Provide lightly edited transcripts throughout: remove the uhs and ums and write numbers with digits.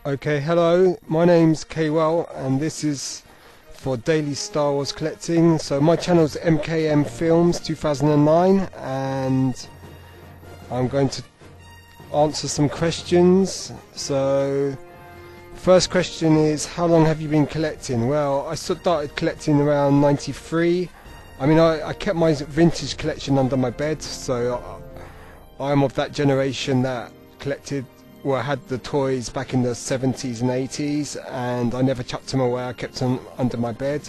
Okay, hello, my name's Kwell and this is for daily Star Wars collecting. So my channel's MKMFilms2009 and I'm going to answer some questions. So first question is, how long have you been collecting? Well, I started collecting around 93. I mean, I kept my vintage collection under my bed, so I'm of that generation that collected, well, I had the toys back in the 70s and 80s, and I never chucked them away. I kept them under my bed.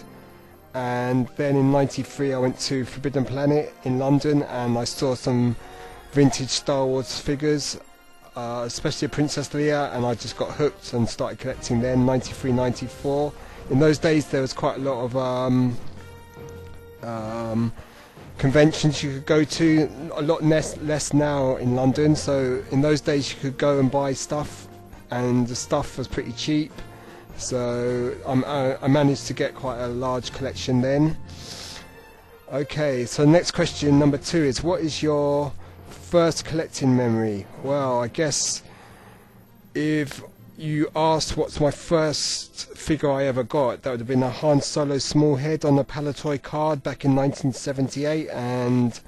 And then in 93 I went to Forbidden Planet in London and I saw some vintage Star Wars figures, especially a Princess Leia, and I just got hooked and started collecting then, 93, 94. In those days there was quite a lot of conventions you could go to, a lot less now in London, so in those days you could go and buy stuff and the stuff was pretty cheap, so I managed to get quite a large collection then. Okay, so next question, number 2, is what is your first collecting memory? Well, I guess if you asked what's my first figure I ever got, that would have been a Han Solo small head on a Palitoy card back in 1978, and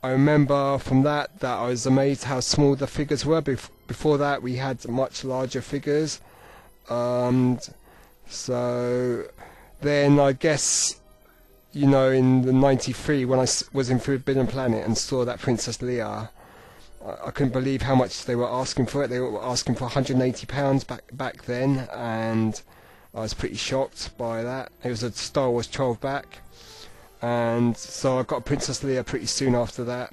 I remember from that I was amazed how small the figures were. Before that we had much larger figures, so then I guess, you know, in the 93 when I was in Forbidden Planet and saw that Princess Leia, I couldn't believe how much they were asking for it. They were asking for £180 back then, and I was pretty shocked by that. It was a Star Wars 12 back, and so I got Princess Leia pretty soon after that.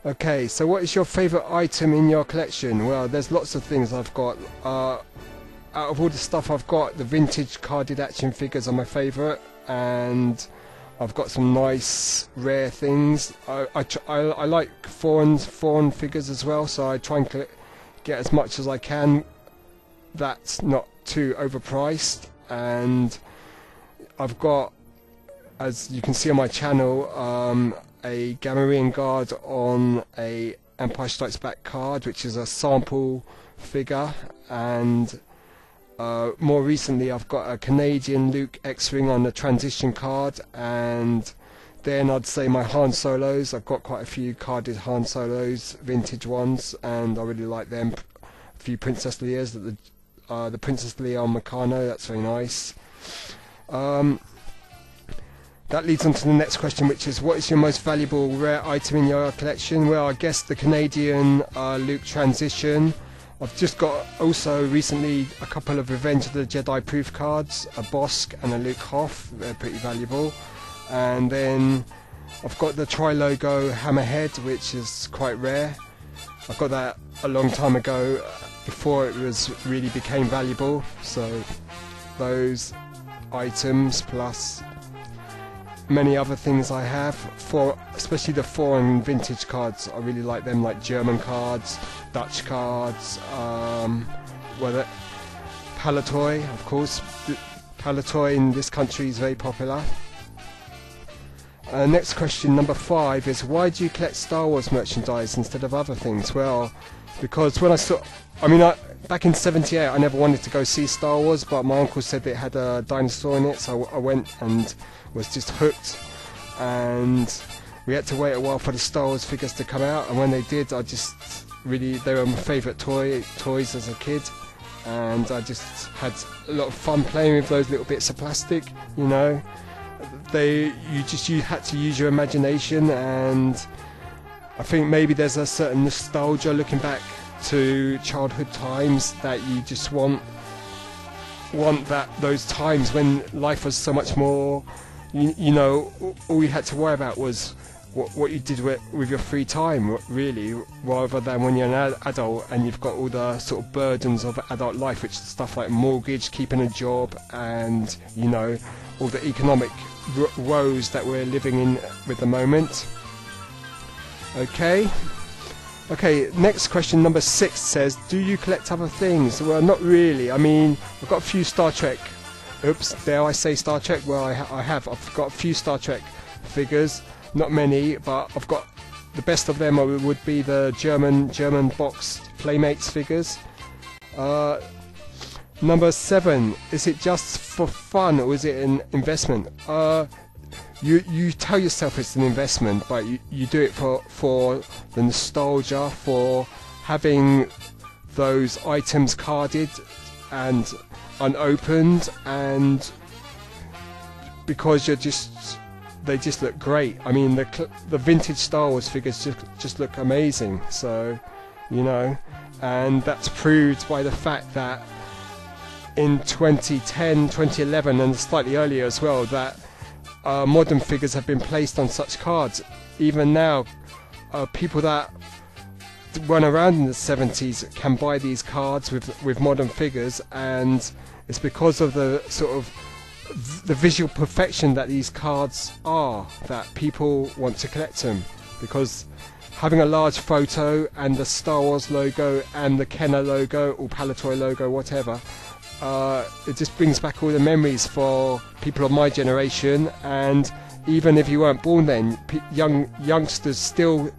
Okay, so what is your favourite item in your collection? Well, there's lots of things I've got. Out of all the stuff I've got, the vintage carded action figures are my favourite, and I've got some nice rare things. I like foreign figures as well, so I try and get as much as I can that's not too overpriced. And I've got, as you can see on my channel, a Gamorrean Guard on a Empire Strikes Back card, which is a sample figure, and more recently I've got a Canadian Luke X-Wing on the transition card, and then I'd say my Han Solos. I've got quite a few carded Han Solos, vintage ones, and I really like them. A few Princess Leias, the Princess Leia on Meccano, that's very nice. That leads on to the next question, which is, what is your most valuable rare item in your collection? Well, I guess the Canadian Luke transition. I've just got also recently a couple of Revenge of the Jedi proof cards, a Bosk and a Luke Hoth. They're pretty valuable. And then I've got the Tri-Logo Hammerhead, which is quite rare. I got that a long time ago, before it really became valuable. So those items plus many other things I have, especially the foreign vintage cards. I really like them, like German cards, Dutch cards, Palitoy, of course. Palitoy in this country is very popular. Next question, number 5, is why do you collect Star Wars merchandise instead of other things? Well, because when back in '78 I never wanted to go see Star Wars, but my uncle said it had a dinosaur in it, so I went and was just hooked, and we had to wait a while for the Star Wars figures to come out, and when they did, they were my favourite toys as a kid, and I just had a lot of fun playing with those little bits of plastic, you know. You had to use your imagination, and I think maybe there's a certain nostalgia looking back to childhood times, that you just want those times when life was so much more, you know, all you had to worry about was what you did with your free time, really, rather than when you're an adult and you've got all the sort of burdens of adult life, which is stuff like mortgage, keeping a job, and, you know, all the economic woes that we're living in with the moment. Okay, next question, number 6, says, do you collect other things? Well, not really. I mean, I've got a few Star Trek. Oops, dare I say Star Trek? Well, I've got a few Star Trek figures. Not many, but I've got the best of them would be the German boxed Playmates figures. Number 7, is it just for fun or is it an investment? You tell yourself it's an investment, but you do it for the nostalgia, for having those items carded and unopened, and because they just look great. I mean, the vintage Star Wars figures just look amazing. So, you know, and that's proved by the fact that in 2010, 2011, and slightly earlier as well, that modern figures have been placed on such cards. Even now, people that weren't around in the 70s can buy these cards with modern figures, and it's because of the sort of the visual perfection that these cards are that people want to collect them, because having a large photo and the Star Wars logo and the Kenner logo or Palitoy logo, whatever, it just brings back all the memories for people of my generation. And even if you weren't born then, youngsters still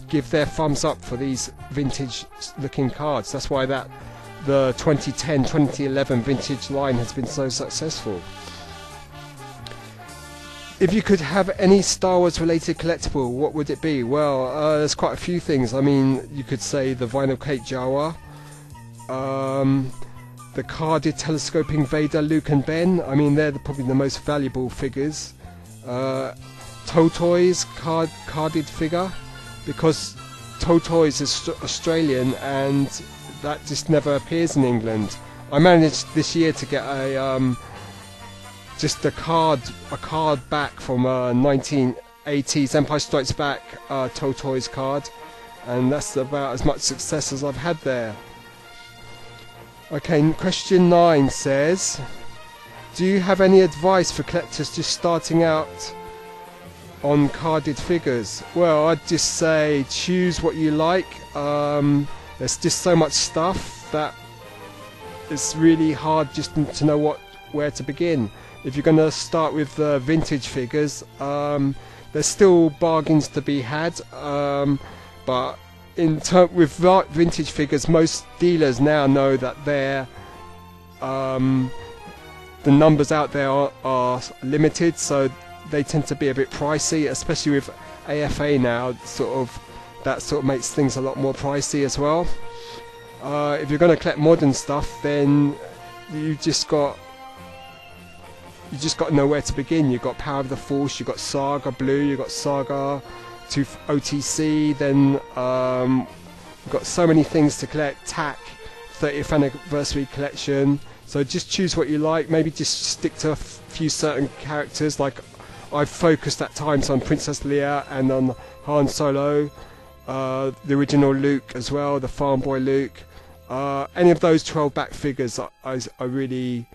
give their thumbs up for these vintage looking cards. That's why the 2010, 2011 vintage line has been so successful. If you could have any Star Wars related collectible, what would it be? Well, there's quite a few things. I mean, you could say the vinyl cake Jawa, the carded telescoping Vader, Luke and Ben. I mean, they're probably the most valuable figures. Totoy's carded figure, because Totoy's is Australian and that just never appears in England. I managed this year to get just a card back from 1980s Empire Strikes Back Totoy's card, and that's about as much success as I've had there. Okay, question 9 says, do you have any advice for collectors just starting out on carded figures? Well, I'd just say choose what you like. There's just so much stuff that it's really hard just to know where to begin. If you're going to start with vintage figures, there's still bargains to be had, but with vintage figures, most dealers now know that the numbers out there are limited, so they tend to be a bit pricey, especially with AFA now. That sort of makes things a lot more pricey as well. If you're going to collect modern stuff, then you just got to know where to begin. You've got Power of the Force, you've got Saga Blue, you've got Saga to OTC, then you've got so many things to collect. TAC 30th anniversary collection. So just choose what you like. Maybe just stick to a few certain characters. Like I've focused at times on Princess Leia and on Han Solo, the original Luke as well, the Farm Boy Luke. Any of those 12-back figures I really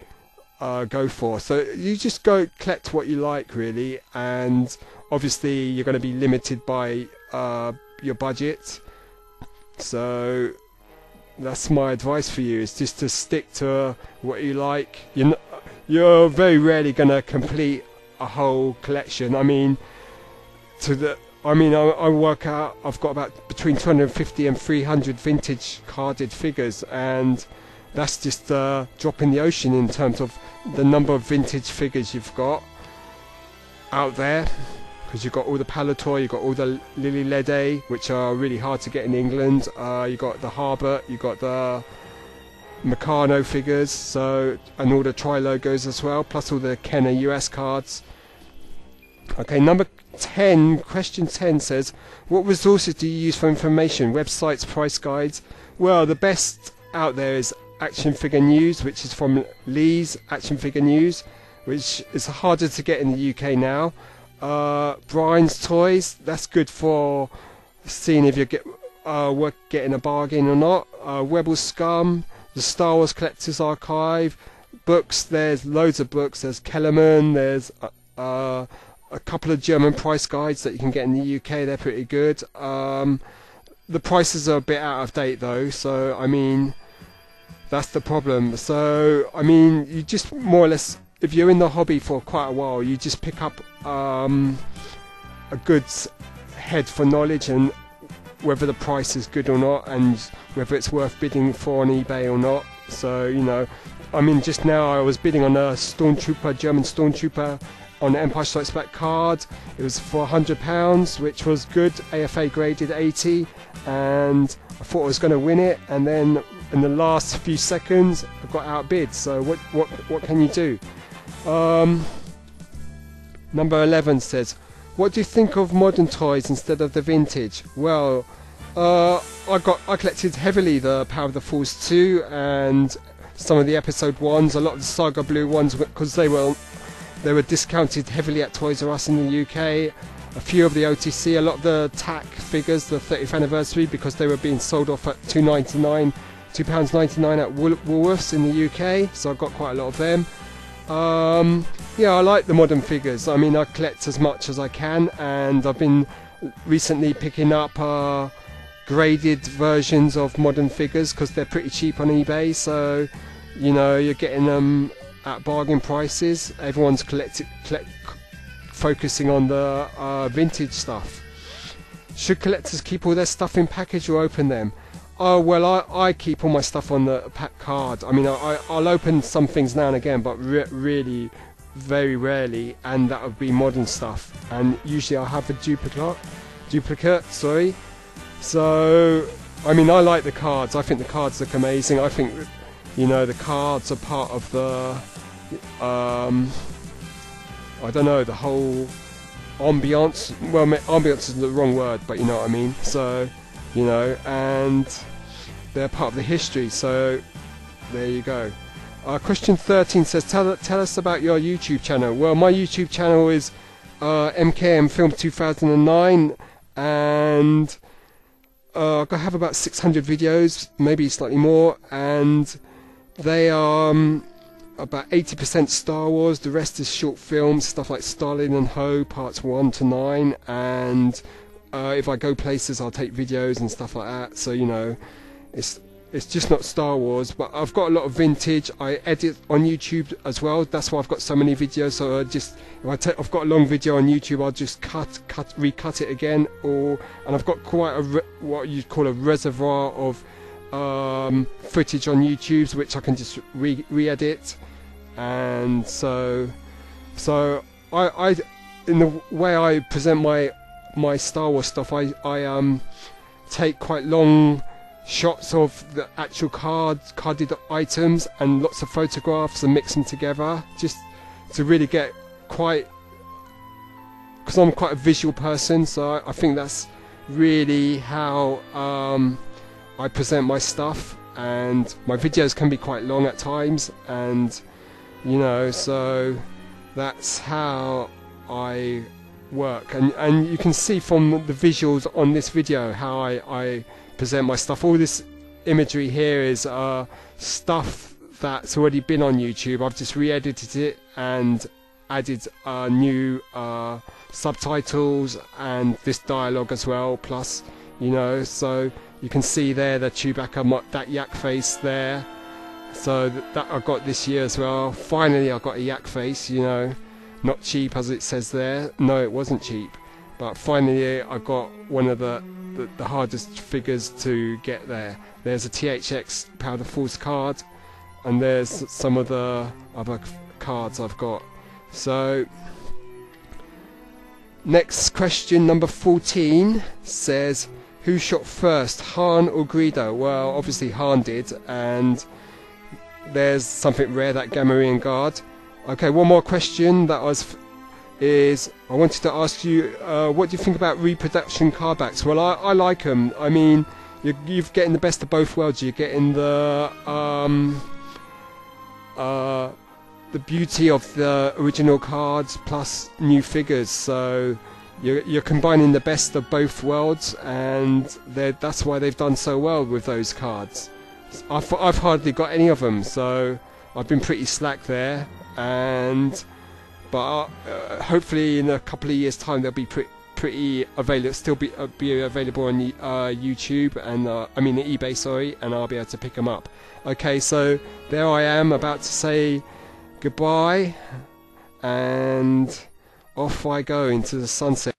go for. So you just go collect what you like, really, and obviously you're going to be limited by your budget. So that's my advice for you, is just to stick to what you like. You're very rarely going to complete a whole collection. I mean, I work out I've got about between 250 and 300 vintage carded figures, and that's just a drop in the ocean in terms of the number of vintage figures you've got out there, because you've got all the Palitoy, you've got all the Lily Lede, which are really hard to get in England, you've got the Harbert, you've got the Meccano figures, and all the Tri-logos as well, plus all the Kenner US cards. Okay, number 10, question 10 says, what resources do you use for information? Websites, price guides? Well, the best out there is Action Figure News, which is from Lee's Action Figure News, which is harder to get in the UK now. Brian's Toys, that's good for seeing if you getting a bargain or not. Rebel Scum, the Star Wars Collectors Archive, books, there's loads of books. There's Kellerman, there's a couple of German price guides that you can get in the UK, they're pretty good. The prices are a bit out of date though, so I mean, that's the problem. So I mean, you just more or less, if you're in the hobby for quite a while, you just pick up a good head for knowledge, and whether the price is good or not, and whether it's worth bidding for on eBay or not. So, you know, I mean, just now I was bidding on a Stormtrooper, German Stormtrooper on the Empire Strikes Back card. It was for £100, which was good, AFA graded 80, and I thought I was going to win it, and then in the last few seconds I got outbid. So what can you do? Number 11 says, what do you think of modern toys instead of the vintage? Well, I collected heavily the Power of the Force 2 and some of the episode 1s, a lot of the Saga Blue ones, because they were discounted heavily at Toys R Us in the UK. A few of the OTC, a lot of the TAC figures, the 30th anniversary, because they were being sold off at £2.99 at Woolworths in the UK, so I got quite a lot of them. Yeah, I like the modern figures. I mean, I collect as much as I can, and I've been recently picking up graded versions of modern figures because they're pretty cheap on eBay, so you know, you're getting them at bargain prices. Everyone's focusing on the vintage stuff. Should collectors keep all their stuff in package or open them? Oh, well, I keep all my stuff on the pack card. I mean, I'll open some things now and again, but really very rarely, and that would be modern stuff, and usually I'll have a duplicate, sorry. So I mean, I like the cards. I think the cards look amazing. I think, you know, the cards are part of the I don't know, the whole ambiance. Well, ambiance is the wrong word, but you know what I mean. So, you know, and they're part of the history, so there you go. Question 13 says, tell us about your YouTube channel. Well, my YouTube channel is MKMFilms2009, and I have about 600 videos, maybe slightly more, and they are about 80% Star Wars, the rest is short films, stuff like Starlin and Ho, parts 1 to 9, and if I go places I'll take videos and stuff like that, so you know, it's just not Star Wars. But I've got a lot of vintage. I edit on YouTube as well. That's why I've got so many videos. So if I've got a long video on YouTube, I'll just recut it again. And I've got quite what you'd call a reservoir of footage on YouTube, which I can just re-edit. And so I in the way I present my Star Wars stuff, I take quite long shots of the actual carded items and lots of photographs and mix them together, just to really get quite, because I'm quite a visual person, so I think that's really how I present my stuff. And my videos can be quite long at times, and you know, so that's how I work. And you can see from the visuals on this video how I present my stuff. All this imagery here is stuff that's already been on YouTube. I've just re-edited it and added new subtitles and this dialogue as well, plus, you know, so you can see there the Chewbacca, that yak face there, so that I got this year as well. Finally I got a yak face, you know, not cheap as it says there. No, it wasn't cheap, but finally I got one of the hardest figures to get there. There's a THX Power of the Force card, and there's some of the other cards I've got. So next question, number 14, says, who shot first, Han or Greedo? Well, obviously Han did, and there's something rare, that Gamorrean guard. Okay, one more question that I wanted to ask you, what do you think about reproduction card backs? Well, I like them. I mean, you're getting the best of both worlds. You're getting the beauty of the original cards plus new figures. So you're combining the best of both worlds, and that's why they've done so well with those cards. I've hardly got any of them, so I've been pretty slack there. But hopefully in a couple of years' time they'll be pretty available, still be available on YouTube and I mean eBay, sorry, and I'll be able to pick them up. Okay, so there I am about to say goodbye, and off I go into the sunset.